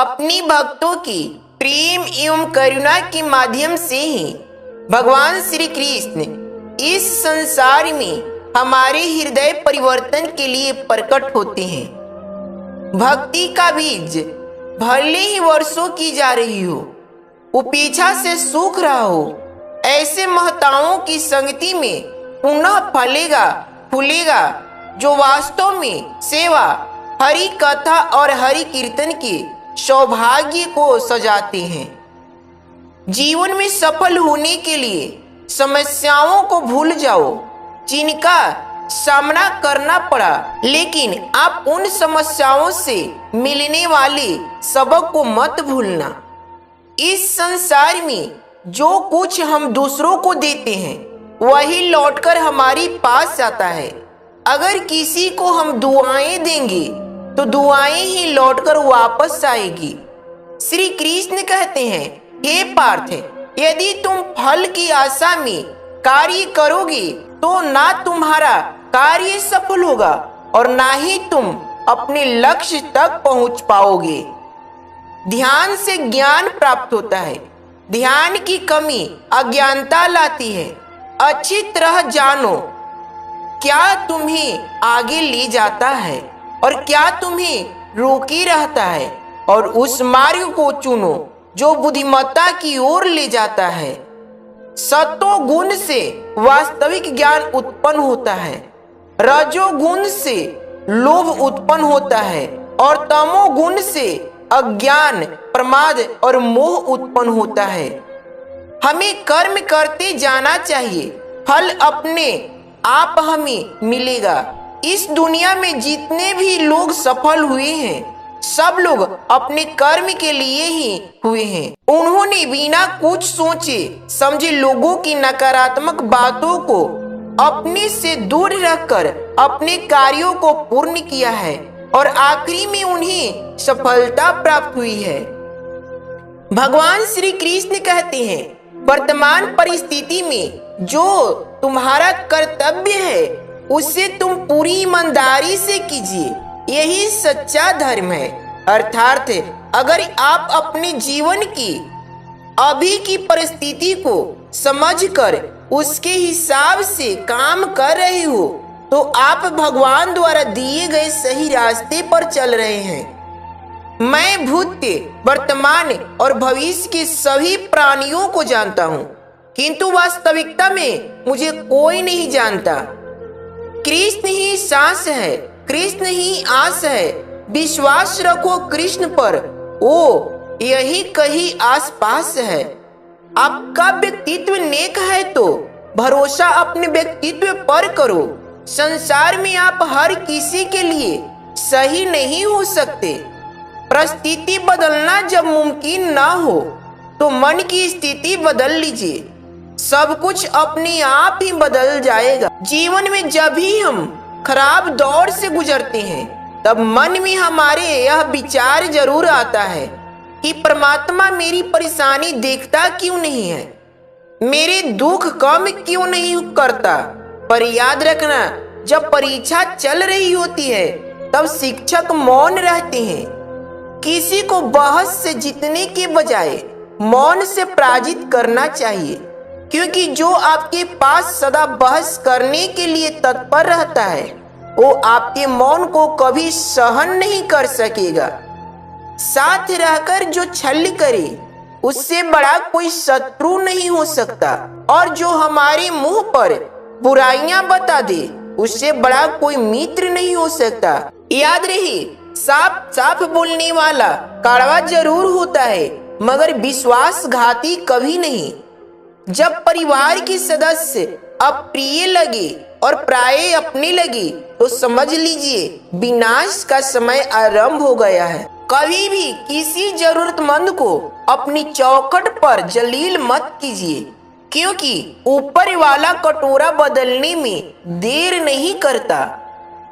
अपनी भक्तों की प्रेम एवं करुणा के माध्यम से ही भगवान श्री कृष्ण इस संसार में हमारे हृदय परिवर्तन के लिए प्रकट होते हैं। भक्ति का बीज भले ही वर्षों की जा रही हो, उपेक्षा से सूख रहा हो, ऐसे महताओं की संगति में पुनः फलेगा फूलेगा, जो वास्तव में सेवा, हरि कथा और हरि कीर्तन के सौभाग्य को सजाते हैं। जीवन में सफल होने के लिए समस्याओं को भूल जाओ जिनका सामना करना पड़ा, लेकिन आप उन समस्याओं से मिलने वाले सबक को मत भूलना। इस संसार में जो कुछ हम दूसरों को देते हैं वही लौटकर हमारे पास आता है। अगर किसी को हम दुआएं देंगे तो दुआएं ही लौटकर वापस आएगी। श्री कृष्ण कहते हैं, हे पार्थ, यदि तुम फल की आशा में कार्य करोगे तो ना तुम्हारा कार्य सफल होगा और ना ही तुम अपने लक्ष्य तक पहुंच पाओगे। ध्यान से ज्ञान प्राप्त होता है। ध्यान की कमी अज्ञानता लाती है। अच्छी तरह जानो क्या तुम्हें आगे ले जाता है और क्या तुम्हें रोके रहता है, और उस मार्ग को चुनो जो बुद्धिमत्ता की ओर ले जाता है। सत्वगुण से वास्तविक ज्ञान उत्पन्न होता है, रजोगुण से लोभ उत्पन्न होता है और तमोगुण से अज्ञान, प्रमाद और मोह उत्पन्न होता है। हमें कर्म करते जाना चाहिए, फल अपने आप हमें मिलेगा। इस दुनिया में जितने भी लोग सफल हुए हैं सब लोग अपने कर्म के लिए ही हुए हैं। उन्होंने बिना कुछ सोचे समझे लोगों की नकारात्मक बातों को अपने से दूर रखकर अपने कार्यों को पूर्ण किया है और आखिरी में उन्हें सफलता प्राप्त हुई है। भगवान श्री कृष्ण कहते हैं, वर्तमान परिस्थिति में जो तुम्हारा कर्तव्य है उसे तुम पूरी ईमानदारी से कीजिए, यही सच्चा धर्म है। अर्थात अगर आप अपने जीवन की अभी की परिस्थिति को समझकर उसके हिसाब से काम कर रहे हो तो आप भगवान द्वारा दिए गए सही रास्ते पर चल रहे हैं। मैं भूत, वर्तमान और भविष्य के सभी प्राणियों को जानता हूँ, किंतु वास्तविकता में मुझे कोई नहीं जानता। कृष्ण ही सांस है, कृष्ण ही आस है। विश्वास रखो कृष्ण पर, वो यही कहीं आस पास है। आपका व्यक्तित्व नेक है तो भरोसा अपने व्यक्तित्व पर करो। संसार में आप हर किसी के लिए सही नहीं हो सकते। परिस्थिति बदलना जब मुमकिन ना हो तो मन की स्थिति बदल लीजिए, सब कुछ अपने आप ही बदल जाएगा। जीवन में जब भी हम खराब दौर से गुजरते हैं तब मन में हमारे यह विचार जरूर आता है कि परमात्मा मेरी परेशानी देखता क्यों नहीं है, मेरे दुख कम क्यों नहीं करता। पर याद रखना, जब परीक्षा चल रही होती है तब शिक्षक मौन रहते हैं। किसी को बहस से जीतने के बजाय मौन से पराजित करना चाहिए, क्योंकि जो आपके पास सदा बहस करने के लिए तत्पर रहता है वो आपके मौन को कभी सहन नहीं कर सकेगा। साथ रहकर जो छल करे उससे बड़ा कोई शत्रु नहीं हो सकता, और जो हमारे मुंह पर बुराइयां बता दे उससे बड़ा कोई मित्र नहीं हो सकता। याद रहे, साफ साफ बोलने वाला कड़वा जरूर होता है मगर विश्वासघाती कभी नहीं। जब परिवार के सदस्य अप्रिय लगे और प्राय अपने लगे तो समझ लीजिए विनाश का समय आरंभ हो गया है। कभी भी किसी जरूरतमंद को अपनी चौखट पर जलील मत कीजिए, क्योंकि ऊपर वाला कटोरा बदलने में देर नहीं करता।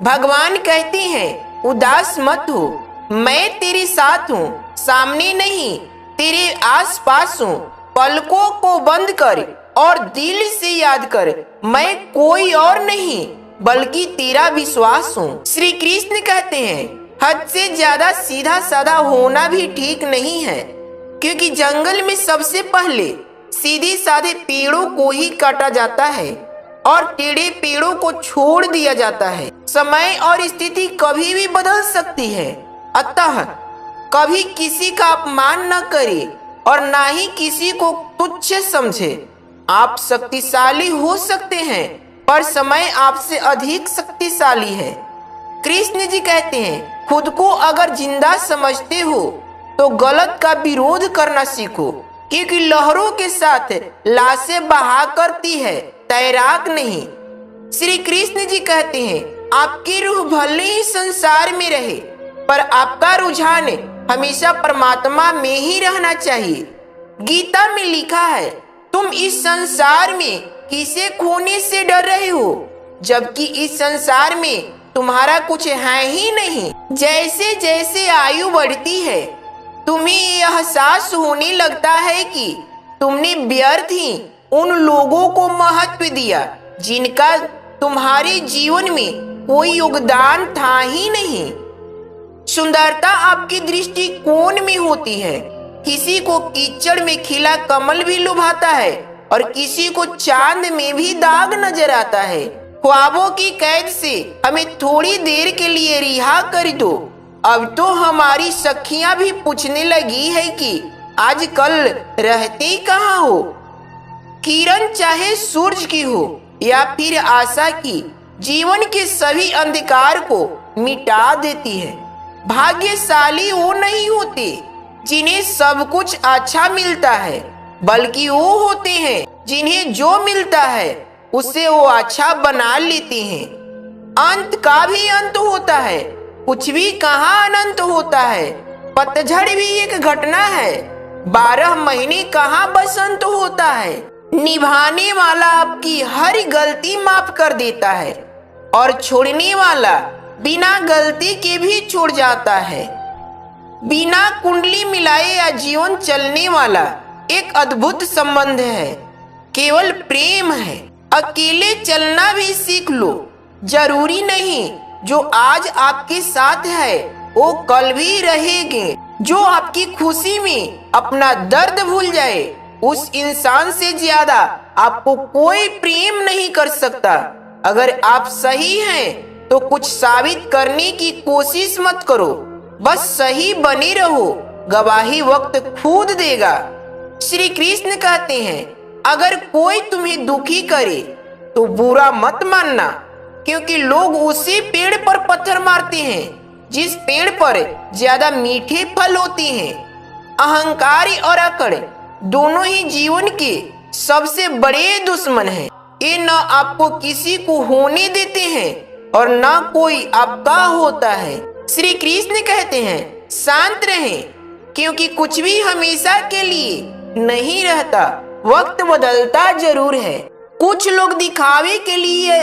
भगवान कहते हैं, उदास मत हो, मैं तेरे साथ हूँ, सामने नहीं तेरे आस पास हूँ। पलकों को बंद कर और दिल से याद कर, मैं कोई और नहीं बल्कि तेरा विश्वास हूँ। श्री कृष्ण कहते हैं, हद से ज्यादा सीधा साधा होना भी ठीक नहीं है, क्योंकि जंगल में सबसे पहले सीधे साधे पेड़ों को ही काटा जाता है और टेढ़े पेड़ों को छोड़ दिया जाता है। समय और स्थिति कभी भी बदल सकती है, अतः कभी किसी का अपमान न करे और ना ही किसी को तुच्छ समझे। आप शक्तिशाली हो सकते हैं, पर समय आपसे अधिक शक्तिशाली है। कृष्ण जी कहते हैं, खुद को अगर जिंदा समझते हो तो गलत का विरोध करना सीखो, क्योंकि लहरों के साथ लाशें बहा करती है, तैराक नहीं। श्री कृष्ण जी कहते हैं, आपकी रूह भले ही संसार में रहे, पर आपका रुझान हमेशा परमात्मा में ही रहना चाहिए। गीता में लिखा है, तुम इस संसार में किसे खोने से डर रहे हो, जबकि इस संसार में तुम्हारा कुछ है ही नहीं। जैसे जैसे आयु बढ़ती है, तुम्हें यह एहसास होने लगता है कि तुमने व्यर्थ ही उन लोगों को महत्व दिया जिनका तुम्हारे जीवन में कोई योगदान था ही नहीं। सुंदरता आपकी दृष्टिकोण में होती है। किसी को कीचड़ में खिला कमल भी लुभाता है और किसी को चांद में भी दाग नजर आता है। ख्वाबों की कैद से हमें थोड़ी देर के लिए रिहा कर दो। अब तो हमारी सखियां भी पूछने लगी है कि आजकल रहते कहाँ हो। किरण चाहे सूरज की हो या फिर आशा की, जीवन के सभी अंधकार को मिटा देती है। भाग्यशाली वो नहीं होते जिन्हें सब कुछ अच्छा मिलता है, बल्कि वो होते हैं जिन्हें जो मिलता है उससे वो अच्छा बना लेते हैं। अंत का भी अंत होता है, कुछ भी कहाँ अनंत होता है। पतझड़ भी एक घटना है, 12 महीने कहाँ बसंत होता है। निभाने वाला आपकी हर गलती माफ कर देता है और छोड़ने वाला बिना गलती के भी छोड़ जाता है। बिना कुंडली मिलाए या जीवन चलने वाला एक अद्भुत संबंध है, केवल प्रेम है। अकेले चलना भी सीख लो। जरूरी नहीं जो आज आपके साथ है वो कल भी रहेंगे। जो आपकी खुशी में अपना दर्द भूल जाए, उस इंसान से ज्यादा आपको कोई प्रेम नहीं कर सकता। अगर आप सही हैं तो कुछ साबित करने की कोशिश मत करो, बस सही बने रहो, गवाही वक्त खुद देगा। श्री कृष्ण कहते हैं, अगर कोई तुम्हें दुखी करे तो बुरा मत मानना, क्योंकि लोग उसी पेड़ पर पत्थर मारते हैं जिस पेड़ पर ज्यादा मीठे फल होते हैं। अहंकार और अकड़ दोनों ही जीवन के सबसे बड़े दुश्मन हैं। ये न आपको किसी को होने देते हैं और न कोई आपका होता है। श्री कृष्ण कहते हैं, शांत रहें, क्योंकि कुछ भी हमेशा के लिए नहीं रहता। वक्त बदलता जरूर है। कुछ लोग दिखावे के लिए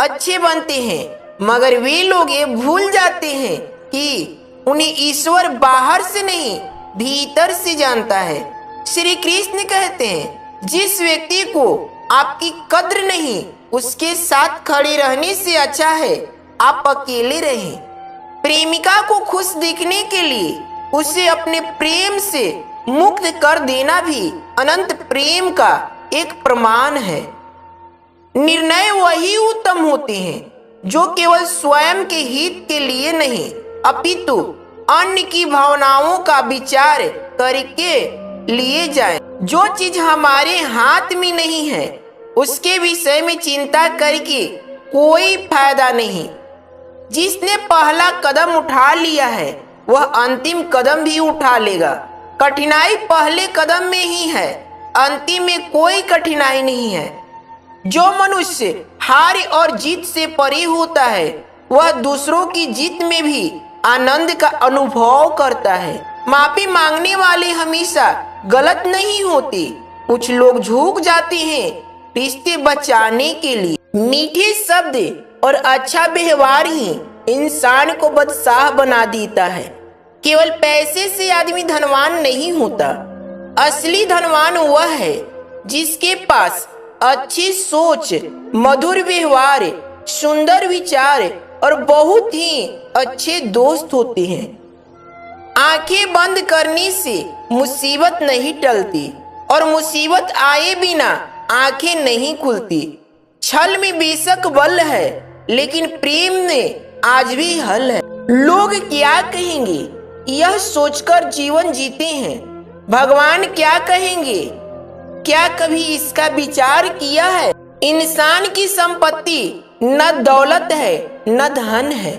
अच्छे बनते हैं, मगर वे लोग ये भूल जाते हैं कि उन्हें ईश्वर बाहर से नहीं भीतर से जानता है। श्री कृष्ण कहते हैं, जिस व्यक्ति को आपकी कद्र नहीं, उसके साथ खड़े रहने से अच्छा है आप अकेले रहें। प्रेमिका को खुश दिखने के लिए उसे अपने प्रेम से मुक्त कर देना भी अनंत प्रेम का एक प्रमाण है। निर्णय वही उत्तम होते हैं जो केवल स्वयं के हित के लिए नहीं, अपितु अन्य की भावनाओं का विचार करके लिए जाए। जो चीज हमारे हाथ में नहीं है उसके विषय में चिंता करके कोई फायदा नहीं। जिसने पहला कदम उठा लिया है वह अंतिम कदम भी उठा लेगा। कठिनाई पहले कदम में ही है, अंतिम में कोई कठिनाई नहीं है। जो मनुष्य हार और जीत से परे होता है वह दूसरों की जीत में भी आनंद का अनुभव करता है। माफी मांगने वाले हमेशा गलत नहीं होते। कुछ लोग झुक जाते हैं रिश्ते बचाने के लिए। मीठे शब्द और अच्छा व्यवहार ही इंसान को बादशाह बना देता है। केवल पैसे से आदमी धनवान नहीं होता। असली धनवान वह है जिसके पास अच्छी सोच, मधुर व्यवहार, सुंदर विचार और बहुत ही अच्छे दोस्त होते हैं। आंखें बंद करने से मुसीबत नहीं टलती और मुसीबत आए बिना आंखें नहीं खुलती। छल में बेशक बल है, लेकिन प्रेम में आज भी हल है। लोग क्या कहेंगे यह सोचकर जीवन जीते हैं, भगवान क्या कहेंगे क्या कभी इसका विचार किया है? इंसान की संपत्ति न दौलत है न धन है,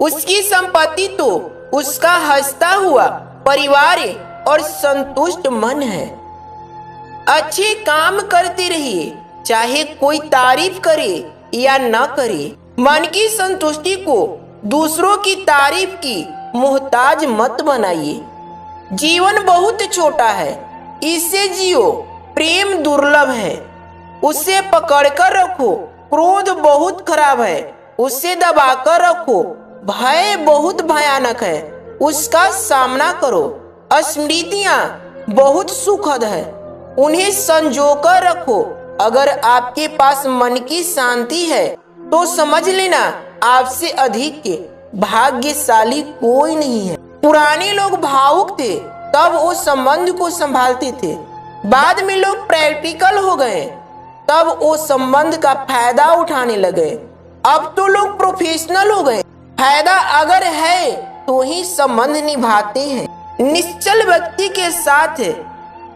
उसकी संपत्ति तो उसका हंसता हुआ परिवार और संतुष्ट मन है। अच्छे काम करते रहिए, चाहे कोई तारीफ करे या न करे। मन की संतुष्टि को दूसरों की तारीफ की मोहताज मत बनाइए। जीवन बहुत छोटा है, इसे जियो। प्रेम दुर्लभ है, उसे पकड़कर रखो। क्रोध बहुत खराब है, उसे दबाकर रखो। भय बहुत भयानक है, उसका सामना करो। स्मृतियां बहुत सुखद है, उन्हें संजोकर रखो। अगर आपके पास मन की शांति है तो समझ लेना आपसे अधिक के भाग्यशाली कोई नहीं है। पुराने लोग भावुक थे, तब वो संबंध को संभालते थे। बाद में लोग प्रैक्टिकल हो गए, तब वो संबंध का फायदा उठाने लगे। अब तो लोग प्रोफेशनल हो गए, फायदा अगर है तो ही संबंध निभाते हैं। निश्चल व्यक्ति के साथ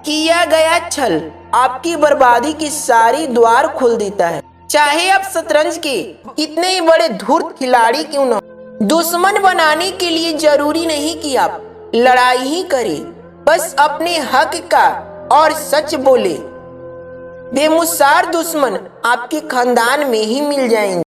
किया गया छल आपकी बर्बादी की सारी द्वार खोल देता है। चाहे आप शतरंज के कितने ही बड़े धूर्त खिलाड़ी क्यों न हो, दुश्मन बनाने के लिए जरूरी नहीं कि आप लड़ाई ही करें, बस अपने हक का और सच बोले। बेमुसार दुश्मन आपके खानदान में ही मिल जाएंगे।